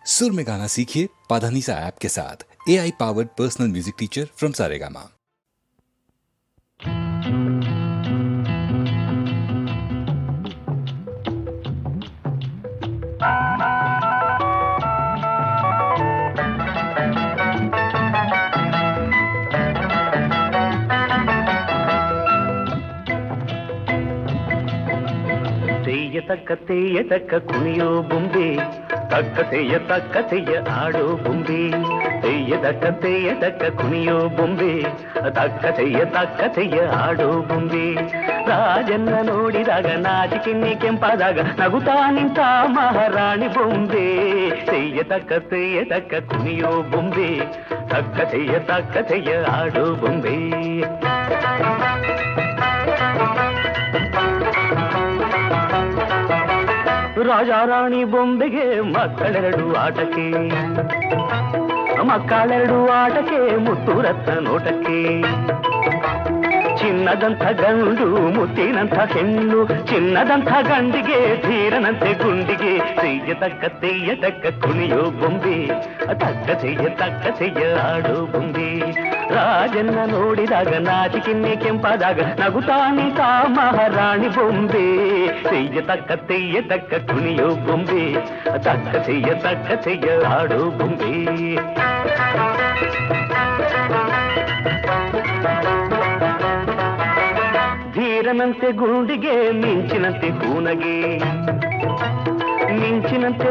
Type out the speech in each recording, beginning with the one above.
सुर में गाना सीखिए पाधानीसा ऐप के साथ। AI powered personal music teacher from Saregama. ತೆಯ್ಯ ತಕ್ಕ ಕುಣಿಯೋ ಬೊಂಬೆ, ತಕ್ಕ ತೆಯ್ಯ ಆಡೋ ಬೊಂಬೆ. ತೆಯ್ಯ ತಕ್ಕ ಕುಣಿಯೋ ಬೊಂಬೆ, ತಕ್ಕ ತೆಯ್ಯ ಆಡೋ ಬೊಂಬೆ. ರಾಜನ್ನ ನೋಡಿದಾಗ ನಾಚಿಕೆನ್ನೆ ಕೆಂಪಾದಾಗ ನಗುತ್ತಾ ನಿಂತ ಮಹಾರಾಣಿ ಬೊಂಬೆ. ತೆಯ್ಯ ತಕ್ಕ ಕುಣಿಯೋ ಬೊಂಬೆ, ತಕ್ಕ ತೆಯ್ಯ ಆಡೋ ಬೊಂಬೆ. ರಾಜಾರಾಣಿ ಬೊಂಬೆಗೆ ಮಕ್ಕಳೆರಡು ಆಟಕ್ಕೆ ಮುತ್ತು ರತ್ನ ನೋಟಕ್ಕೆ. ಚಿನ್ನದಂಥ ಗಂಡು ಮುತ್ತಿನಂಥ ಹೆಣ್ಣು, ಚಿನ್ನದಂಥ ಗಂಡಿಗೆ ಧೀರನಂತೆ ಗುಂಡಿಗೆ. ತೆಯ್ಯ ತಕ್ಕ ಕುಣಿಯೋ ಬೊಂಬೆ, ತಕ್ಕ ತೆಯ್ಯ ಆಡೋ ಬೊಂಬೆ. ರಾಜನ್ನ ನೋಡಿದಾಗ ನಾಚಿಕೆನ್ನೆ ಕೆಂಪಾದಾಗ ನಗುತ್ತಾ ನಿಂತ ಮಹಾರಾಣಿ ಬೊಂಬೆ. ತೆಯ್ಯ ತಕ್ಕ ಕುಣಿಯೋ ಬೊಂಬೆ, ತಕ್ಕ ತೆಯ್ಯ ಆಡೋ ಬೊಂಬೆ. ಧೀರನಂತೆ ಗುಂಡಿಗೆ ಮಿಂಚಿನಂತೆ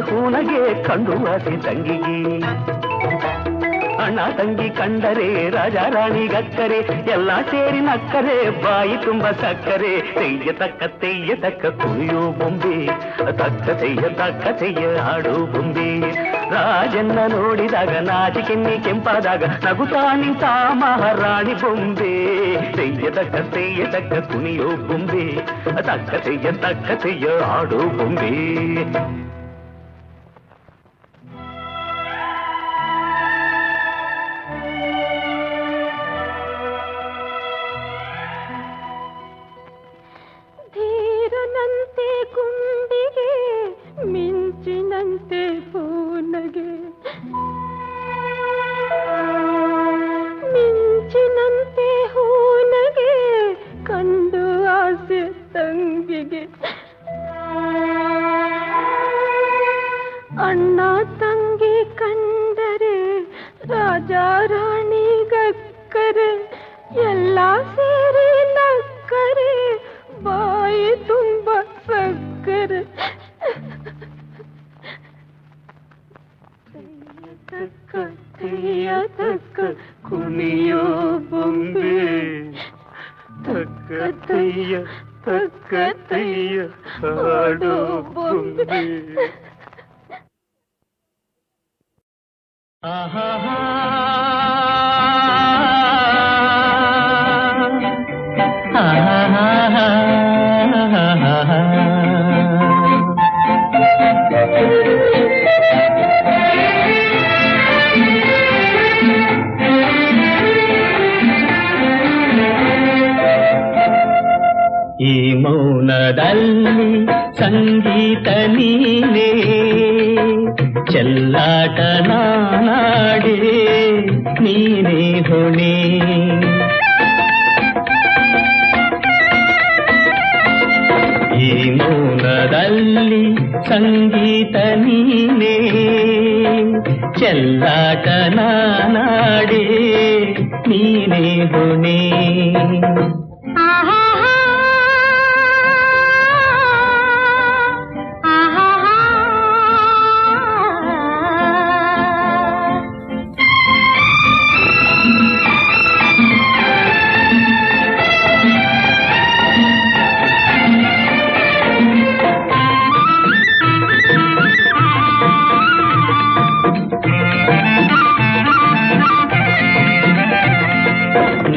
ಹೂನಗೆ ಕಂಡು ಆಸೆ ತಂಗಿಗೆ. ಅಣ್ಣ ತಂಗಿ ಕಂಡರೆ ರಾಜಾ ರಾಣಿಗಕ್ಕರೆ, ಎಲ್ಲ ಸೇರಿ ನಕ್ಕರೆ ಬಾಯಿ ತುಂಬ ಸಕ್ಕರೆ. ತೆಯ್ಯ ತಕ್ಕ ಕುಣಿಯೋ ಬೊಂಬೆ, ತಕ್ಕ ತೆಯ್ಯ ಆಡೋ ಬೊಂಬೆ. ರಾಜನ್ನ ನೋಡಿದಾಗ ನಾಚಿಕೆನ್ನೆ ಕೆಂಪಾದಾಗ ನಗುತ್ತಾ ನಿಂತ ಮಹಾರಾಣಿ ಬೊಂಬೆ. ತೆಯ್ಯ ತಕ್ಕ ಕುಣಿಯೋ ಬೊಂಬೆ, ತಕ್ಕ ತೆಯ್ಯ ಆಡೋ ಬೊಂಬೆ. ಧೀರನಂತೆ ಗುಂಡಿಗೆ ಮಿಂಚಿನಂತೆ ಹೂನಗೆ, ಮಿಂಚಿನಂತೆ ಹೂನಗೆ ಕಂಡು ಆಸೆ ತಂಗಿಗೆ. ಅಣ್ಣ ತಂಗಿ ಕಂಡರೆ ರಾಜಾ ರಾಣಿಗಕ್ಕರೆ, ಎಲ್ಲ ಸೇರಿ ನಕ್ಕರೆ ಬಾಯಿ ತುಂಬ ಸಕ್ಕರೆ. ತೆಯ್ಯ ತಕ್ಕ ಕುಣಿಯೋ ಬೊಂಬೆ, ತಕ್ಕ ತೆಯ್ಯ ಆಡೋ ಬೊಂಬೆ. ಆಹಾ ಈ ಮೌನದಲ್ಲಿ ಸಂಗೀತ ನೀನೇ, ಚೆಲ್ಲಾಟ ನಾನಾಡೆ ನೀನೇ ಹೊಣೆ. ಈ ಮೌನದಲ್ಲಿ ಸಂಗೀತ ನೀನೇ, ಚೆಲ್ಲಾಟ ನಾನಾಡೆ ನೀನೇ ಹೊಣೆ.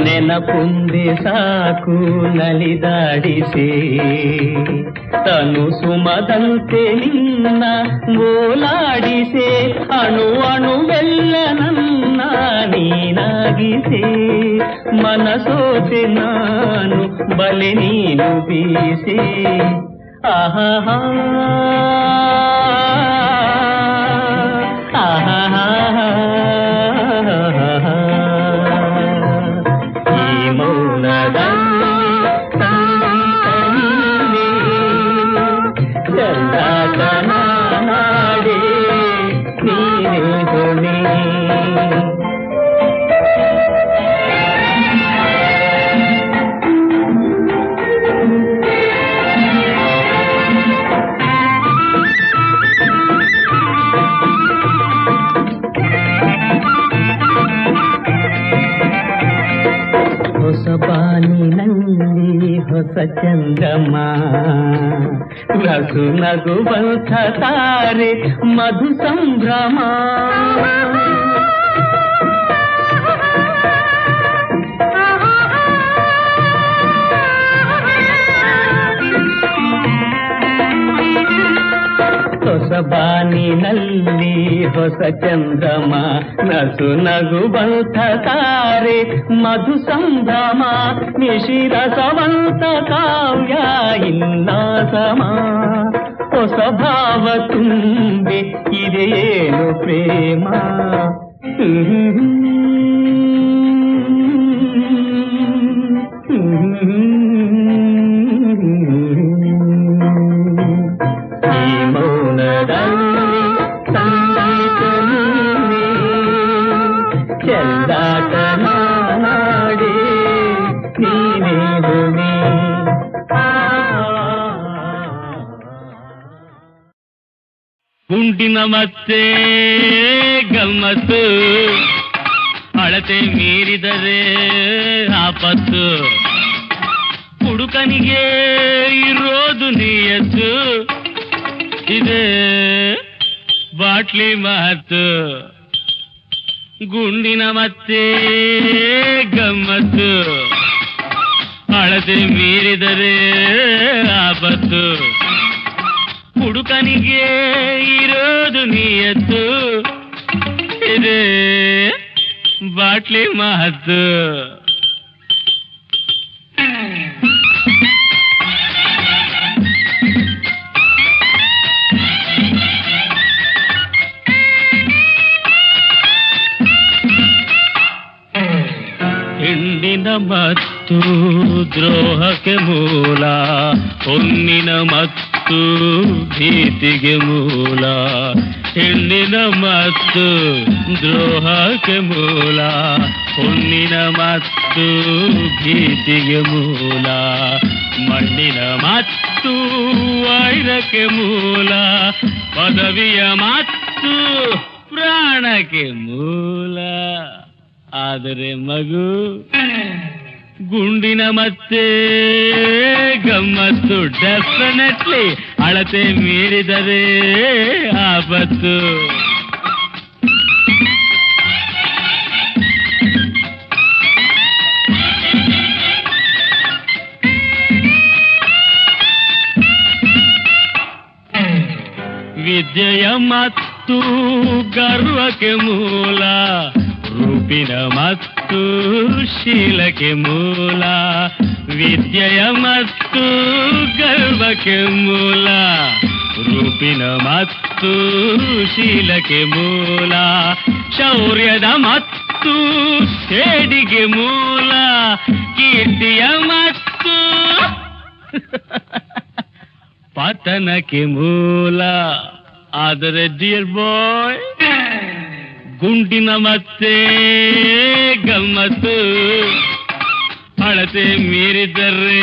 ನೆನಪುಂದೆ ಸಾಕು ನಲಿದಾಡಿಸೆ, ತನು ಸುಮದಂತೆ ನಿನ್ನ ಓಲಾಡಿಸೆ. ಅಣು ಅಣುವೆಲ್ಲ ನನ್ನ ನೀನಾಗಿಸೆ, ಮನಸೋತೆ ನಾನು ಬಲೆ ನೀನು ಬೀಸೆ. ಆಹಾ ಚಂದ್ರಮ ನಗು ನಗುವಂಥ ತಾರೆ ಮಧು ಸಂಭ್ರಮ ಹೊಸ ಬಾನಿನಲ್ಲಿ ಹೊಸ ಚಂದ್ರಮ ನಸು ನಗುವಂಥ ತಾರೆ ಮಧು ಸಂಭ್ರಮ ನಿಶಿರಸವಂತ ಕಾವ್ಯ ಇಲ್ಲ ಸಮ ಹೊಸ ಭಾವ ತುಂಬಿ ಇದೇನು ಪ್ರೇಮ ಚೆಲ್ಲಾಟ ನಾಡಿ ನೀನೇನು ನೀ ಗುಂಡಿನ ಮತ್ತೆ ಗಮ್ಮತ್ತು ಅಳತೆ ಮೀರಿದರೆ ಆಪತ್ತು ಹುಡುಕನಿಗೆ ಇರೋದು ನಿಯತ್ತು ಇದೆ ಬಾಟ್ಲಿ ಮಾತು ಗುಂಡಿನ ಮತ್ತೆ ಗಮ್ಮತ್ತು ಅಳತೆ ಮೀರಿದರೆ ಆಪತ್ತು ಹುಡುಕನಿಗೆ ಇರೋದು ನಿಯತ್ತು ಇದೆ ಬಾಟ್ಲಿ ಮಾತು ಹೆಣ್ಣಿನ ಮತ್ತು ದ್ರೋಹಕ್ಕೆ ಮೂಲ ಹೊನ್ನಿನ ಮತ್ತು ಭೀತಿಗೆ ಮೂಲ ಹೆಣ್ಣಿನ ಮತ್ತು ದ್ರೋಹಕ್ಕೆ ಮೂಲ ಹೊನ್ನಿನ ಮತ್ತು ಭೀತಿಗೆ ಮೂಲ ಮಣ್ಣಿನ ಮತ್ತು ವೈರಕ್ಕೆ ಮೂಲ ಪದವಿಯ ಮತ್ತು ಪ್ರಾಣಕ್ಕೆ ಮೂಲ ಆದರೆ ಮಗು ಗುಂಡಿನ ಮತ್ತೆ ಗಮ್ಮತ್ತು ಡೆಫಿನೆಟ್ಲಿ ಅಳತೆ ಮೀರಿದರೆ ಆಪತ್ತು ವಿದ್ಯೆಯ ಮತ್ತು ಗರ್ವಕ್ಕೆ ಮೂಲ ರೂಪಿನ ಮತ್ತು ಶೀಲಕ್ಕೆ ಮೂಲ ವಿದ್ಯೆಯ ಮತ್ತು ಗರ್ವಕ್ಕೆ ಮೂಲ ರೂಪಿನ ಮತ್ತು ಶೀಲಕ್ಕೆ ಮೂಲ ಶೌರ್ಯದ ಮತ್ತು ಸೇಡಿಗೆ ಮೂಲ ಕೀರ್ತಿಯ ಮತ್ತು ಪತನಕ್ಕೆ ಮೂಲ ಆದರೆ ಡಿಯರ್ ಬಾಯ್ ಗುಂಡಿನ ಮತ್ತೆ ಗಮ್ಮತ್ತು ಅಳತೆ ಮೀರಿದರೆ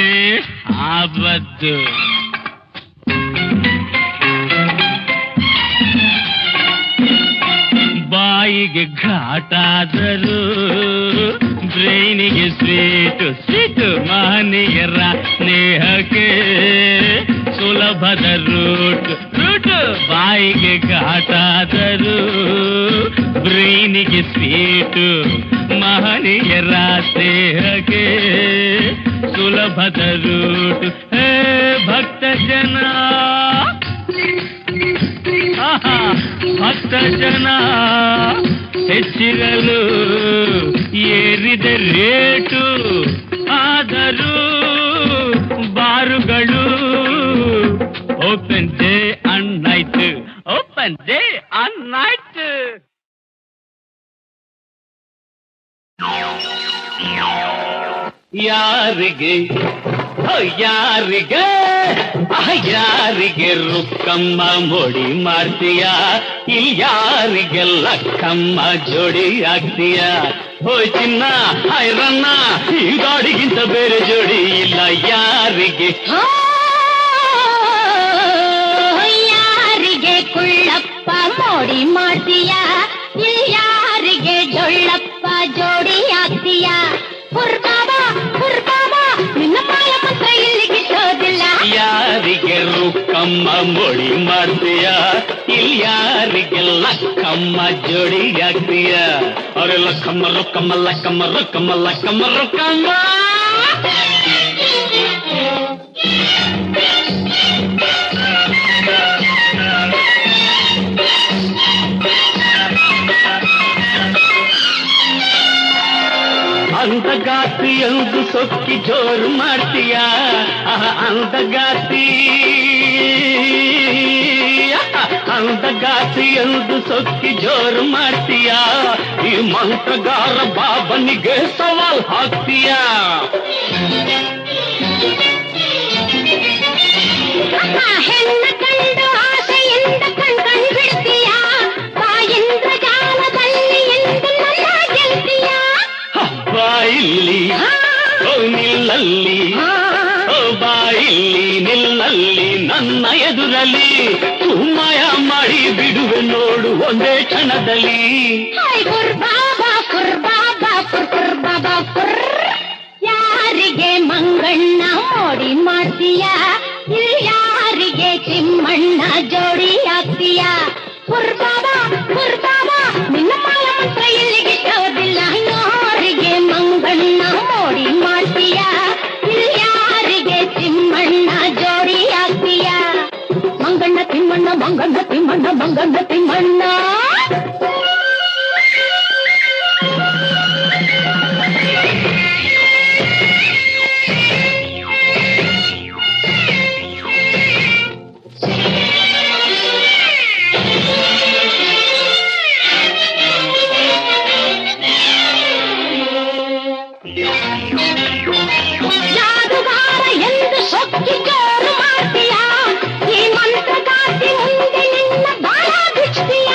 ಆಪತ್ತು ಬಾಯಿಗೆ ಘಾಟಾದರೂ ಬ್ರೈನಿಗೆ ಸ್ವೀಟು ಸ್ವೀಟು ಮಹನೀಯರ ಸ್ನೇಹಕ್ಕೆ ಸುಲಭದ ರೂಟ್ ರೂಟು ಬಾಯಿಗೆ ಘಾಟಾದರೂ ಬ್ರೈನಿಗೆ ಸ್ವೀಟು ಮಹನೀಯರ ಸ್ನೇಹಕ್ಕೆ ಸುಲಭದ ರೂಟು ಹೇ ಭಕ್ತ ಜನ ಭಕ್ತ ಜನ ಹೆಚ್ಚಿರಲು ಏರಿದ ರೇಟು ಆದರೂ ಬಾರುಗಳು open day and night open day and night ಯಾರಿಗೆ ಯಾರಿಗೆ ಯಾರಿಗೆ ರುಕ್ಕಮ್ಮ ಮೋಡಿ ಮಾಡ್ತೀಯ ಇಲ್ಲಿ ಯಾರಿಗೆ ಲಕ್ಕಮ್ಮ ಜೋಡಿ ಆಗ್ತೀಯ ಹೋಯ್ ಚಿನ್ನ ಐರನ್ನ ಈ ಗಾಡಿಗಿಂತ ಬೇರೆ ಜೋಡಿ ಇಲ್ಲ ಯಾರಿಗೆ ಯಾರಿಗೆ ಕುಳ್ಳಪ್ಪ ಮೋಡಿ ಮಾಡ್ತೀಯ ಇಲ್ಲಿ ಯಾರಿಗೆ ಡೊಳ್ಳಪ್ಪ ಜೋಡಿ ಆಗ್ತೀಯ ಹುರ್ಬಾಬಾ ನಿನ್ನ ಮಾಯ ಮಂತ್ರ ಇಲ್ಲಿಗೆ ಯಾರಿಗೆ ರುಕ್ಕಮ್ಮ ಮೋಡಿ ಮಾಡ್ತೀಯ ಇಲ್ಲಿ ಯಾರಿಗೆ ಲಕ್ಕಮ್ಮ ಜೋಡಿ ಆಗ್ತೀಯ ಅವ್ರೆ ಲಕ್ಕಮ್ಮ ರೊಕ್ಕಮ್ಮ ಲಕ್ಕಮ್ಮ ರೊಕ್ಕಮ್ಮ ಲಕ್ಕಮ್ಮ ರೊಕ್ಕಮ್ಮ ಅಂದಗಾತಿ ಎಂದು ಸೊಕ್ಕಿ ಜೋರು ಮಾಡ್ತೀಯ ಅಂದಗಾತಿ ಎಂದು ಸೊಕ್ಕಿ ಜೋರು ಮಾಡ್ತೀಯ ಈ ಮಂತ್ರಗಾರ ಬಾಬನಿಗೆ ಸವಾಲ್ ಹಾಕ್ತೀಯ ಹೆಣ್ಣ ಕಂಡು ಆಸೆಯಿಂದ ಕಣ್ ಬಿಡ್ತೀಯ ಬಾಯಿಂದ ಜಾಲದಲ್ಲಿ ಎಂದು ನನ್ನ ಗೆಲ್ತೀಯ ಬಾಯಿಲ್ಲಿ ನಿಲ್ಲಲ್ಲಿ ಬಾಯಿಲ್ಲಿ ನಿಲ್ಲಲ್ಲಿ ನನ್ನ ಎದುರಲ್ಲಿ ಸುಮ್ಮಯ ಮಾಡಿ ಬಿಡುವೆ ನೋಡು ಒಂದೇ ಕ್ಷಣದಲ್ಲಿ ಯಾರಿಗೆ ಮಂಗಣ್ಣ ಮೋಡಿ ಮಾಡ್ತೀಯ ಇಲ್ಲಿ ಯಾರಿಗೆ ತಿಮ್ಮಣ್ಣ ಜೋಡಿ ಆಗ್ತೀಯ ಕುರ್ಬಾಬಾ ನಿನ್ನ ಮಾಯ ಮಂತ್ರ ಇಲ್ಲಿಗೆ ಶೋಧಿಲ್ಲ ಯಾರಿಗೆ ಮಂಗಣ್ಣ ಮೋಡಿ ಮಾಡ್ತೀಯ ಇಲ್ಲಿ ಯಾರಿಗೆ ತಿಮ್ಮಣ್ಣ ಜೋಡಿ ಆಗ್ತೀಯ ಮಂಗಣ್ಣ ತಿಮ್ಮಣ್ಣ ಮಂಗಣ್ಣ ತಿಮ್ಮಣ್ಣ ಮಂಗಣ್ಣ ತಿಮ್ಮಣ್ಣ ಜಾದುಗಾರ ಎಂದು ಸೊಕ್ಕಿ ಜೋರು ಮಾಡ್ತೀಯ ಈ ಮಂತ್ರಗಾತಿ ಮುಂದೆ ನಿನ್ನ ಬಾಳ ಬಿಚ್ತೀಯ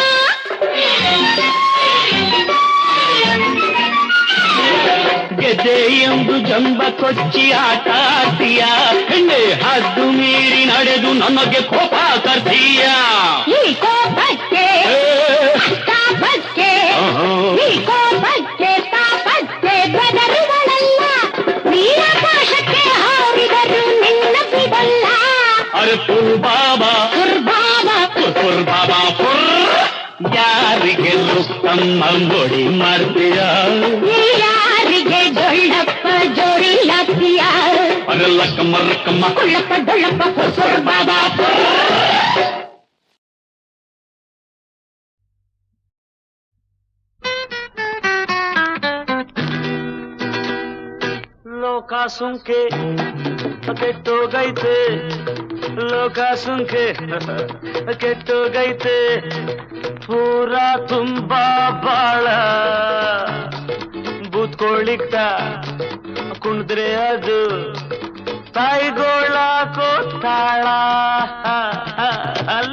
ಗೆದೆ ಎಂದು ಜಂಬ ಕೊಚ್ಚಿ ಆಟ ಆಡ್ತೀಯ ಹೆಣ್ಣೆ ಹದ್ದು ಮೀರಿ ನಡೆದು ನಮಗೆ ಕೋಪ ತರ್ತೀಯ ಈ ಕೋಪಕ್ಕೆ ತಾಪಕ್ಕೆ ಈ ಕೋಪಕ್ಕೆ ತಾಪಕ್ಕೆ ಬೆದರುಗಳಲ್ಲ ನೀರಾಕಾಶಕ್ಕೆ ಹಾರಿದರು ನಿನ್ನ ಬಿಡಲ್ಲ ಅರೆ ಪುರ್ ಬಾಬಾ ಯಾರಿಗೆ ರುಕ್ಕಮ್ಮ ಮೋಡಿ ಮಾಡ್ತೀಯ ಯಾರಿಗೆ ಡೊಳ್ಳಪ್ಪ ಜೋಡಿ ಆಗ್ತೀಯ ಅರೆ ಲಕ್ಕಮ್ಮ ರಕ್ಕಮ್ಮ ಕುಳ್ಳಪ್ಪ ಡೊಳ್ಳಪ್ಪ ಪುರ್ ಬಾಬಾ ಲೋಕ ಸುಂಕೆ ಕೆಟ್ಟೋಗೈತೆ ಲೋಕ ಸುಂಕೆ ಕೆಟ್ಟೋಗೈತೆ ಪೂರಾ ತುಂಬಾ ಬಾಳ ಬೂತ್ಕೊಳ್ಳಿಕ್ತ ಕುಣಿದ್ರೆ ಅದು ತಾಯಿಗೋಳಾಕೋ ತಾಳ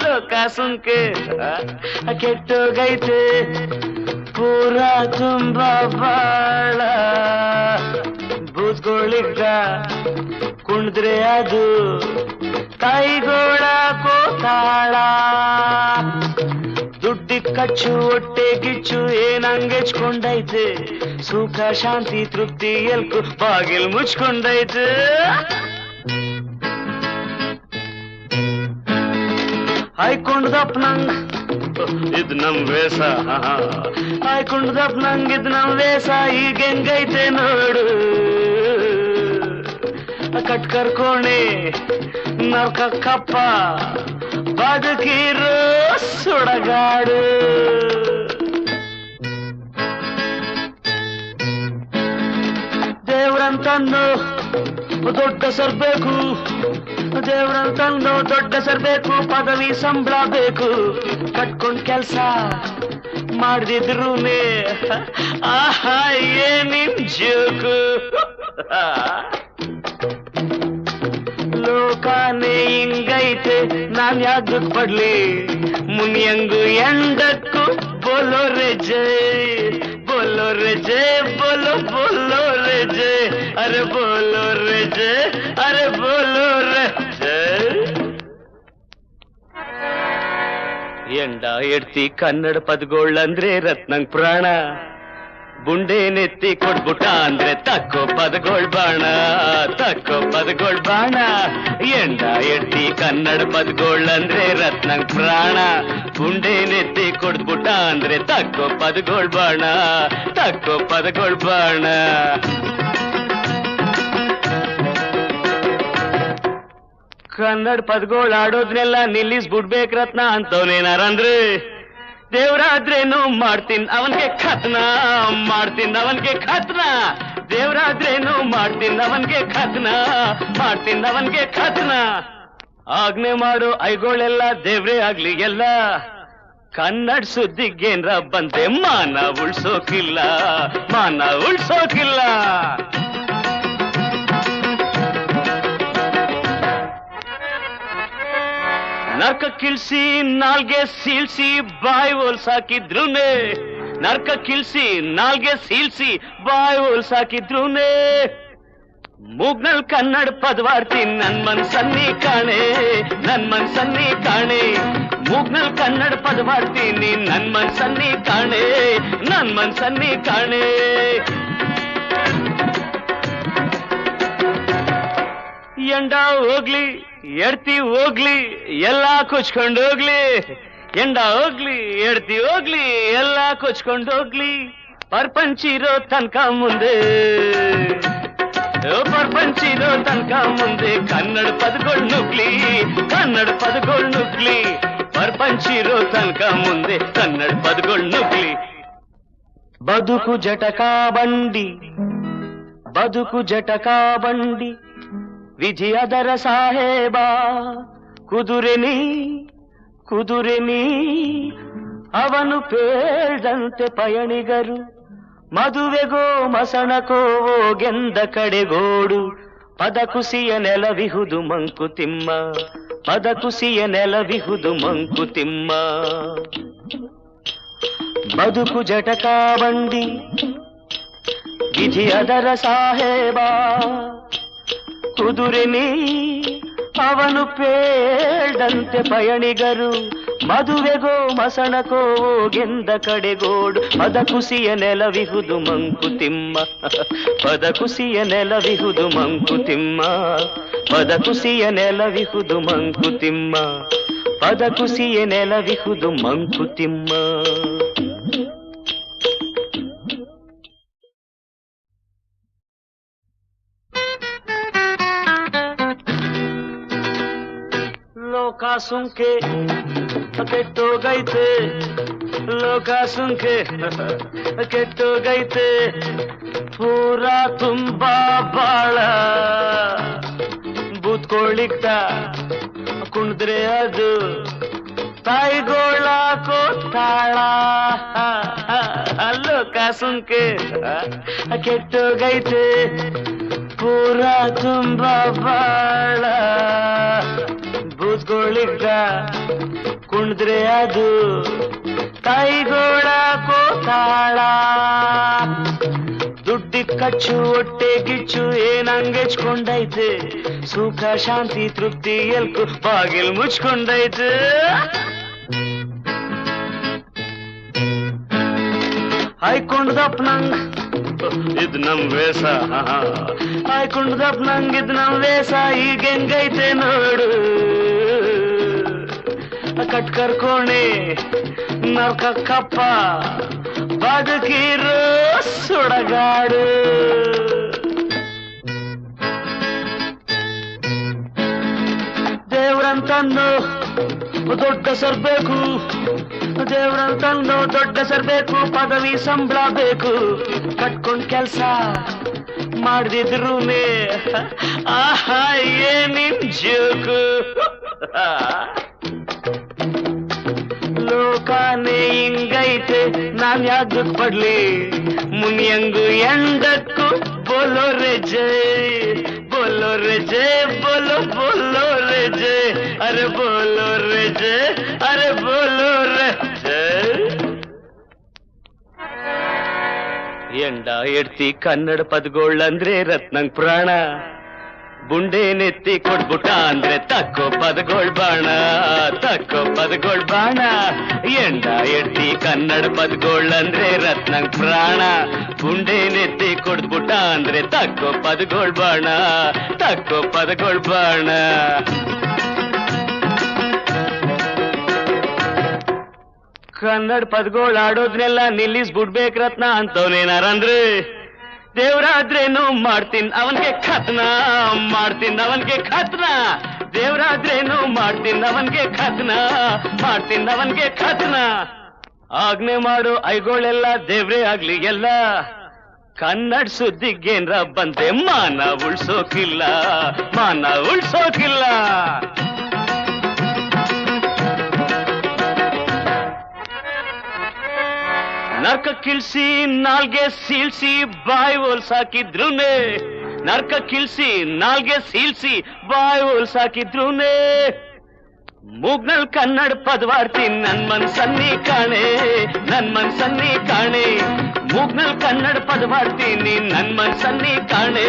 ಲೋಕ ಸುಂಕೆ ಕೆಟ್ಟೋಗೈತೆ ಪೂರಾ ತುಂಬಾ ಬಾಳ ಬೂತ್ಕೊಳ್ಳಿಕ್ತ ಕುಣಿದ್ರೆ ಅದು ತಾಯಿಗೋಳಾಕೋ ತಾಳ ದುಡ್ಡಿ ಖರ್ಚು ಹೊಟ್ಟೆ ಗಿಚ್ಚು ಏನಂಗೆಚ್ಕೊಂಡೈತೆ ಸುಖ ಶಾಂತಿ ತೃಪ್ತಿ ಎಲ್ಕು ಬಾಗಿಲ್ ಮುಚ್ಕೊಂಡೈತೆ ಹಾಯ್ಕೊಂಡ್ದಪ್ಪ ನಂಗ್ ಇದ್ ನಮ್ ವೇಷ ಹಾಯ್ಕೊಂಡ್ದಪ್ಪ ನಂಗ್ ಇದ್ ನಮ್ ವೇಷ ಈಗ ಹೆಂಗೈತೆ ನೋಡು ಕಟ್ಕರ್ಕೋಣೆ ನರ್ಕ ಕಪ್ಪ ಬದುಕಿರೋ ಸುಡಗಾಡು ದೇವ್ರಂತಂದು ದೊಡ್ಡ ಸರ್ಬೇಕು ದೇವ್ರಂತಂದು ದೊಡ್ಡ ಸರ್ಬೇಕು ಪದವಿ ಸಂಬಳ ಬೇಕು ಕಟ್ಕೊಂಡ್ ಕೆಲ್ಸ ಮಾಡ್ದಿದ್ರೂನೇ ಆಹಾ ಏನಿನ್ ಜೋಕು ಲೋಕಾನೇ ಹಿಂಗೈತೆ ನಾನ್ ಯಾಕ್ ದುಃಖ ಪಡ್ಲಿ ಮುನಿಯಂಗು ಎಂಡಕ್ಕೂ ಬೋಲೋ ರೇ ಜೈ ಬೋಲೋ ರೇ ಜೈ ಬೋಲೋ ರೇ ಜೈ ಅರೆ ಬೋಲೋ ರೇ ಜೈ ಅರೆ ಬೋಲೋ ರೇ ಜೈ ಎಂಡ ಎಡ್ತಿ ಕನ್ನಡ ಪದಗಳಂದ್ರೆ ರತ್ನಂಗ್ ಪ್ರಾಣ ಬುಂಡೆ ನೆತ್ತಿ ಕೊಡ್ಬಿಟ್ಟ ಅಂದ್ರೆ ತಕ್ಕೋ ಪದಗೊಳ್ ಬಾಣ, ತಕ್ಕೋ ಪದಗೊಳ್ ಬಾಣ. ಎಂಡ ಎಡ್ತಿ ಕನ್ನಡ ಪದಗೊಳ್ ಅಂದ್ರೆ ರತ್ನಂಗ್ ಪ್ರಾಣ. ಬುಂಡೆ ನೆತ್ತಿ ಕೊಡ್ಬಿಟ್ಟ ಅಂದ್ರೆ ತಕ್ಕೋ ಪದಗೊಳ್ ಬಾಣ, ತಕ್ಕೋ ಪದಗೊಳ್ ಬಾಣ. ಕನ್ನಡ ಪದಗೊಳ್ ಆಡೋದ್ನೆಲ್ಲ ನಿಲ್ಲಿಸ್ಬಿಡ್ಬೇಕ್ ರತ್ನ ಅಂತವನೇನಾರಂದ್ರೆ ದೇವ್ರಾದ್ರೇನು ಮಾಡ್ತೀನಿ ಅವನ್ಗೆ ಖತ್ನ, ಮಾಡ್ತೀನಿ ಅವನ್ಗೆ ಖತ್ನ. ದೇವ್ರಾದ್ರೇನು ಮಾಡ್ತೀನಿ ಅವನ್ಗೆ ಖತ್ನ, ಮಾಡ್ತೀನಿ ಅವನ್ಗೆ ಖತ್ನ. ಆಜ್ಞೆ ಮಾಡೋ ಐಗೋಳೆಲ್ಲ ದೇವ್ರೇ ಆಗ್ಲಿ ಎಲ್ಲ. ಕನ್ನಡ ಸುದ್ದಿಗೇನ್ರ ಬಂದೆ ಮಾನ ಉಳ್ಸೋಕಿಲ್ಲ, ಮಾನ ಉಳ್ಸೋಕಿಲ್ಲ. ನರ್ಕ ಕಿಲ್ಸಿ ನಾಲ್ಗೆ ಸೀಳ್ಸಿ ಬಾಯಿ ಹೋಲ್ಸಾಕಿದ್ರೂನೆ, ನರ್ಕ ಕಿಲ್ಸಿ ನಾಲ್ಗೆ ಸೀಳ್ಸಿ ಬಾಯಿ ಹೋಲ್ಸಾಕಿದ್ರೂನೆ. ಮೂಗ್ನಲ್ ಕನ್ನಡ ಪದವಾಡ್ತಿ ನನ್ ಮನ್ಸನ್ನಿ ಕಾಣೆ, ನನ್ ಮನ್ಸನ್ನಿ ಕಾಣೆ. ಮೂಗ್ನಲ್ ಕನ್ನಡ ಪದವಾಡ್ತೀನಿ ನನ್ ಮನ್ಸನ್ನಿ ಕಾಣೆ, ನನ್ ಮನ್ಸನ್ನಿ ಕಾಣೆ. ಎಂಡ ಹೋಗ್ಲಿ ಎಡ್ತಿ ಹೋಗ್ಲಿ ಎಲ್ಲ ಕೊಚ್ಕೊಂಡು ಹೋಗ್ಲಿ. ಎಂಡ ಹೋಗ್ಲಿ ಎಡ್ತಿ ಹೋಗ್ಲಿ ಎಲ್ಲ ಕೊಚ್ಕೊಂಡು ಹೋಗ್ಲಿ. ಪರ್ಪಂಚಿರೋ ತನಕ ಮುಂದೆ, ಪರ್ಪಂಚಿರೋ ತನಕ ಮುಂದೆ ಕನ್ನಡ ಪದಗೊಳ್ ನುಗ್ಲಿ, ಕನ್ನಡ ಪದಗೊಳ್ ನುಗ್ಲಿ. ಪರ್ಪಂಚಿರೋ ತನಕ ಮುಂದೆ ಕನ್ನಡ ಪದಗೊಳ್ ನುಗ್ಲಿ. ಬದುಕು ಜಟಕಾ ಬಂಡಿ, ಬದುಕು ಜಟಕಾ ಬಂಡಿ. ವಿಧಿ ಅದರ ಸಾಹೇಬ ಕುದುರೆನಿ, ಕುದುರೆನಿ. ಅವನು ಪೇಳ್ದಂತೆ ಪಯಣಿಗರು ಮದುವೆಗೋ ಮಸಣಕೋ ಗೆಂದ ಕಡೆಗೋಡು. ಪದ ಕುಸಿಯ ನೆಲವಿಹುದು ಮಂಕುತಿಮ್ಮ, ಪದ ಕುಸಿಯ ನೆಲವಿಹುದು ಮಂಕುತಿಮ್ಮ. ಬದುಕು ಜಟಕಾ ಬಂಡಿ, ವಿಧಿ ಅದರ ಸಾಹೇಬ ಕುದುರೆನಿ. ಅವನು ಪೇಳ್ದಂತೆ ಪಯಣಿಗರು ಮದುವೆಗೋ ಮಸಣಕೋ ಗೆಂದ ಕಡೆಗೋಡು. ಪದ ಕುಸಿಯ ನೆಲವಿಹುದು ಮಂಕುತಿಮ್ಮ, ಪದ ಕುಸಿಯ ನೆಲವಿಹುದು ಮಂಕುತಿಮ್ಮ. ಪದ ಕುಸಿಯ ನೆಲವಿಹುದು ಮಂಕುತಿಮ್ಮ, ಪದ ಕುಸಿಯ ನೆಲವಿಹುದು ಮಂಕುತಿಮ್ಮ. ಲೋಕ ಸುಂಕೆ ಕೆಟ್ಟೋಗೈತೆ, ಲೋಕ ಸುಂಕೆ ಕೆಟ್ಟೋಗೈತೆ. ಪೂರಾ ತುಂಬಾ ಬಾಳ ಬೂತ್ಕೊಳ್ಳಿಕ್ತ ಕುಣಿದ್ರೆ ಅದು ತಾಯಿಗೋಳಾಕೋ ತಾಳ. ಲೋಕ ಸುಂಕೆ ಕೆಟ್ಟೋಗೈತೆ, ಪೂರಾ ತುಂಬಾ ಬಾಳ ಬೂತ್ಕೊಳ್ಳಿಕ್ತ ಕುಣಿದ್ರೆ ಅದು ತಾಯಿಗೋಳಾಕೋ ತಾಳ. ದುಡ್ಡಿ ಖರ್ಚು ಹೊಟ್ಟೆ ಗಿಚ್ಚು ಏನಂಗೆಚ್ಕೊಂಡೈತೆ, ಸುಖ ಶಾಂತಿ ತೃಪ್ತಿ ಎಲ್ಕು ಬಾಗಿಲ್ ಮುಚ್ಕೊಂಡೈತೆ. ಹಾಯ್ಕೊಂಡ್ದಪ್ಪ ನಂಗ್ ಇದ್ ನಮ್ ವೇಷ, ಹಾಯ್ಕೊಂಡ್ದಪ್ಪ ನಂಗ್ ಇದ್ ನಮ್ ವೇಷ. ಈಗ ಹೆಂಗೈತೆ ನೋಡು ಕಟ್ಕರ್ಕೋಣೆ ನರ್ಕ ಕಪ್ಪ ಬದುಕಿರೋ ಸುಡಗಾಡು. ದೇವ್ರಂತಂದು ದೊಡ್ಡ ಸರ್ಬೇಕು, ದೇವ್ರಂತಂದು ದೊಡ್ಡ ಸರ್ಬೇಕು. ಪದವಿ ಸಂಬಳ ಬೇಕು, ಕಟ್ಕೊಂಡ್ ಕೆಲ್ಸ ಮಾಡ್ದಿದ್ರೂನೇ ಆಹಾ ಏನಿನ್ ಜೋಕು. ಲೋಕಾನೇ ಹಿಂಗೈತೆ ನಾನ್ ಯಾದಕ್ ಪಡ್ಲಿ. ಮುನಿಯಂಗು ಎಂಡಕ್ಕೂ ಬೋಲೋ ರೇ ಜೈ, ಬೋಲೋ ರೇ ಜೈ, ಬೋಲೋ ಬೋಲೋ ರೇ ಜೈ. ಅರೆ ಬೋಲೋ ರೇ ಜೈ, ಅರೆ ಬೋಲೋ ರೇ ಜೈ. ಎಂಡ ಎಡ್ತಿ ಕನ್ನಡ ಪದಗೊಳ್ಳಂದ್ರೆ ರತ್ನಂಗ್ ಪ್ರಾಣ. ಬುಂಡೆ ನೆತ್ತಿ ಕೊಟ್ಬಿಟ್ಟ ಅಂದ್ರೆ ತಕ್ಕೋ ಪದಗೊಳ್ ಬಾಣ, ತಕ್ಕೋ ಪದಗೊಳ್ ಬಾಣ. ಎಂಡ ಎಡ್ತಿ ಕನ್ನಡ ಪದಗೊಳ್ಳಂದ್ರೆ ರತ್ನಂಗ್ ಪ್ರಾಣ. ಬುಂಡೆ ನೆತ್ತಿ ಕೊಟ್ಬಿಟ್ಟ ಅಂದ್ರೆ ತಕ್ಕೋ ಪದಗೊಳ್ ಬಾಣ, ತಕ್ಕೋ ಪದಗೊಳ್ ಬಾಣ. ಕನ್ನಡ ಪದಗಳು ಆಡೋದ್ನೆಲ್ಲ ನಿಲ್ಲಿಸ್ಬಿಡ್ಬೇಕ್ ರತ್ನ ಅಂತವನೇನಾರಂದ್ರೆ ದೇವ್ರಾದ್ರೇನು ಮಾಡ್ತೀನಿ ಅವನ್ಗೆ ಖತ್ನ, ಮಾಡ್ತೀನಿ ಅವನ್ಗೆ ಖತ್ನ. ದೇವ್ರಾದ್ರೇನು ಮಾಡ್ತೀನಿ ಅವನ್ಗೆ ಖತ್ನ, ಮಾಡ್ತೀನಿ ಅವನ್ಗೆ ಖತ್ನ. ಆಜ್ಞೆ ಮಾಡೋ ಐಗೋಳೆಲ್ಲ ದೇವ್ರೇ ಆಗ್ಲಿ ಎಲ್ಲ. ಕನ್ನಡ ಸುದ್ದಿಗೇನ್ರ ಬಂದೆ ಮಾನ ಉಳ್ಸೋಕಿಲ್ಲ, ಮಾನ ಉಳ್ಸೋಕಿಲ್ಲ. ನರ್ಕ ಕಿಲ್ಸಿ ನಾಲ್ಗೆ ಸೀಳ್ಸಿ ಬಾಯಿ ಹೋಲ್ಸಾಕಿದ್ರುನೆ, ನರ್ಕ ಕಿಲ್ಸಿ ನಾಲ್ಗೆ ಸೀಳ್ಸಿ ಬಾಯಿ ಹೋಲ್ಸಾಕಿದ್ರುನೆ. ಮೂಗ್ನಲ್ ಕನ್ನಡ ಪದವಾರ್ತಿ ನನ್ ಮನ್ಸನ್ನಿ ಕಾಣೆ, ನನ್ ಮನ್ಸನ್ನಿ ಕಾಣೆ. ಮೂಗ್ನಲ್ ಕನ್ನಡ ಪದವಾರ್ತೀನಿ ನನ್ ಮನ್ಸನ್ನಿ ಕಾಣೆ,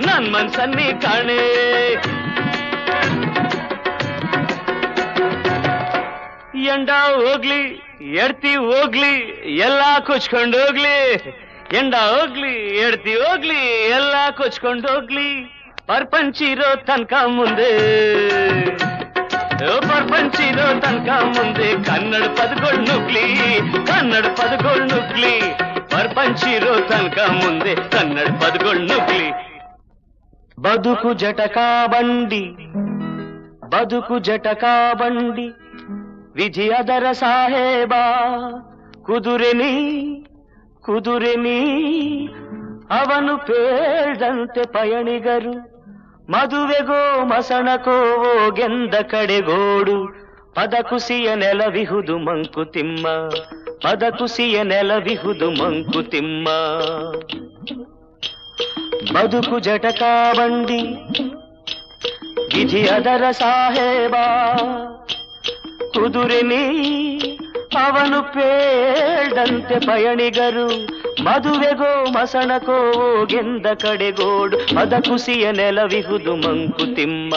ನನ್ ಮನ್ಸನ್ನಿ ಕಾಣೆ. ಎಂಡ ಹೋಗ್ಲಿ ಎಡ್ತಿ ಹೋಗ್ಲಿ ಎಲ್ಲ ಕೊಚ್ಕೊಂಡೋಗ್ಲಿ, ಎಂಡ ಹೋಗ್ಲಿ ಎಡ್ತಿ ಹೋಗ್ಲಿ ಎಲ್ಲ ಕೊಚ್ಕೊಂಡೋಗ್ಲಿ. ಪರ್ಪಂಚಿರೋ ತನಕ ಮುಂದೆ, ಪರ್ಪಂಚಿರೋ ತನಕ ಮುಂದೆ ಕನ್ನಡ ಪದಗಳು ನುಗ್ಲಿ, ಕನ್ನಡ ಪದಗಳು ನುಗ್ಲಿ. ಪರ್ಪಂಚಿರೋ ತನಕ ಮುಂದೆ ಕನ್ನಡ ಪದಗಳು ನುಗ್ಲಿ. ಬದುಕು ಜಟಕಾ ಬಂಡಿ, ಬದುಕು ಜಟಕಾ ಬಂಡಿ. ವಿಧಿ ಅದರ ಸಾಹೇಬ ಕುದುರೆನಿ, ಕುದುರೆನಿ. ಅವನು ಪೇಳ್ದಂತೆ ಪಯಣಿಗರು ಮದುವೆಗೋ ಮಸಣಕೋ ಗೆಂದ ಕಡೆಗೋಡು. ಪದಕುಸಿಯ ನೆಲವಿಹುದು ಮಂಕುತಿಮ್ಮ, ಪದಕುಸಿಯ ನೆಲವಿಹುದು ಮಂಕುತಿಮ್ಮ. ಬದುಕು ಜಟಕಾ ಬಂಡಿ, ವಿಧಿ ಅದರ ಸಾಹೇಬ ಕುದುರೆನಿ. ಅವನು ಪೇಳ್ದಂತೆ ಪಯಣಿಗರು ಮದುವೆಗೋ ಮಸಣಕೋ ಗೆಂದ ಕಡೆಗೋಡು. ಪದಕುಸಿಯ ನೆಲವಿಹುದು ಮಂಕುತಿಮ್ಮ,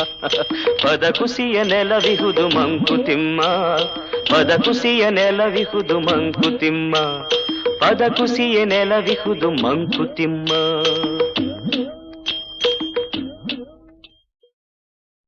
ಪದಕುಸಿಯ ನೆಲವಿಹುದು ಮಂಕುತಿಮ್ಮ. ಪದಕುಸಿಯ ನೆಲವಿಹುದು ಮಂಕುತಿಮ್ಮ, ಪದಕುಸಿಯ ನೆಲವಿಹುದು ಮಂಕುತಿಮ್ಮ.